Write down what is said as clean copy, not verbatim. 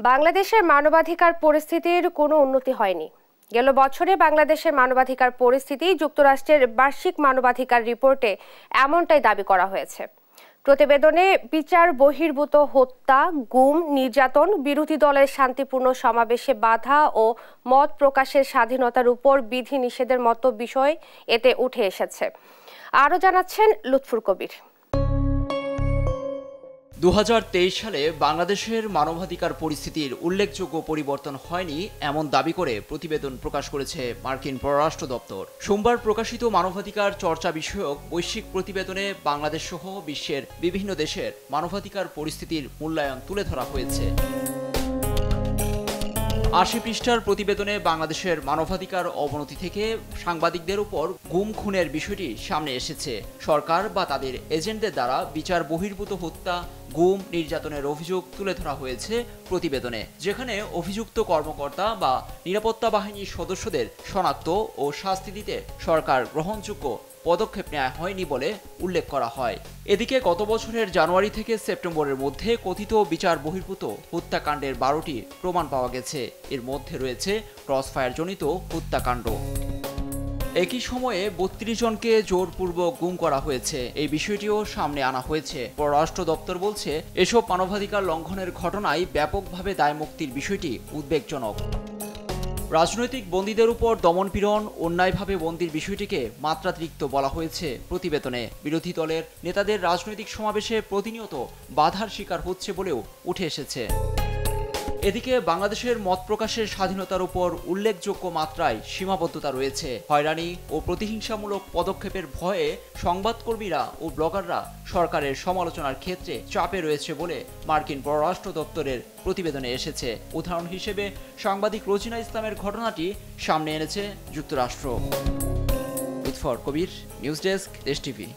বাংলাদেশের মানবাধিকার পরিস্থিতির কোনো উন্নতি হয়নি। গেল বছরে বাংলাদেশের মানবাধিকার পরিস্থিতি যুক্তরাষ্ট্রের বার্ষিক মানবাধিকার রিপোর্টে এমনটাই দাবি করা হয়েছে। প্রতিবেদনে বিচার বহির্ভূত হত্যা, গুম, নির্যাতন, বিরোধী দলের শান্তিপূর্ণ সমাবেশে বাধা ও মত প্রকাশের স্বাধীনতার উপর বিধিনিষেধের মতো বিষয় এতে উঠে এসেছে। আরও জানাচ্ছেন লুৎফুর কবির। 2023 সালে বাংলাদেশের মানবাধিকার পরিস্থিতির উল্লেখযোগ্য পরিবর্তন হয়নি এমন দাবি করে প্রতিবেদন প্রকাশ করেছে মার্কিন পররাষ্ট্র দপ্তর। সোমবার প্রকাশিত মানবাধিকার চর্চা বিষয়ক বৈশ্বিক প্রতিবেদনে বাংলাদেশ সহ বিশ্বের বিভিন্ন দেশের মানবাধিকার পরিস্থিতির মূল্যায়ন তুলে ধরা হয়েছে। 80 পৃষ্ঠার প্রতিবেদনে বাংলাদেশের মানবাধিকার অবনতি থেকে সাংবাদিকদের উপর গুম খুনের বিষয়টি সামনে এসেছে। সরকার বা তাদের এজেন্টদের দ্বারা বিচার বহির্ভূত হত্যা, গুম, নির্যাতনের অভিযোগ তুলে ধরা হয়েছে প্রতিবেদনে, যেখানে অভিযুক্ত কর্মকর্তা বা নিরাপত্তা বাহিনীর সদস্যদের শনাক্ত ও শাস্তি দিতে সরকার গ্রহণযোগ্য পদক্ষেপ নেওয়া হয়নি বলে উল্লেখ করা হয়। এদিকে গত বছরের জানুয়ারি থেকে সেপ্টেম্বরের মধ্যে কথিত বিচার বহির্ভূত হত্যাকাণ্ডের 12টি প্রমাণ পাওয়া গেছে। এর মধ্যে রয়েছে ক্রসফায়ারজনিত হত্যাকাণ্ড। একই সময়ে 32 জনকে জোরপূর্বক গুম করা হয়েছে। এই বিষয়টিও সামনে আনা হয়েছে। পররাষ্ট্র দপ্তর বলছে, এসব মানবাধিকার লঙ্ঘনের ঘটনায় ব্যাপকভাবে দায়মুক্তির বিষয়টি উদ্বেগজনক। রাজনৈতিক বন্দীদের উপর দমনপীড়ন, অন্যায়ভাবে বন্দির বিষয়টিকে মাত্রাতিরিক্ত বলা হয়েছে প্রতিবেদনে। বিরোধী দলের নেতাদের রাজনৈতিক সমাবেশে প্রতিনিয়ত বাধার শিকার হচ্ছে বলেও উঠে এসেছে। এদিকে বাংলাদেশের মত প্রকাশের স্বাধীনতার উপর উল্লেখযোগ্য মাত্রায় সীমাবদ্ধতা রয়েছে। হয়রানি ও প্রতিহিংসামূলক পদক্ষেপের ভয়ে সংবাদকর্মীরা ও ব্লগাররা সরকারের সমালোচনার ক্ষেত্রে চাপে রয়েছে বলে মার্কিন পররাষ্ট্র দপ্তরের প্রতিবেদনে এসেছে। উদাহরণ হিসেবে সাংবাদিক রোজিনা ইসলামের ঘটনাটি সামনে এনেছে যুক্তরাষ্ট্র। লুৎফর কবির, নিউজ ডেস্ক, দেশ টিভি।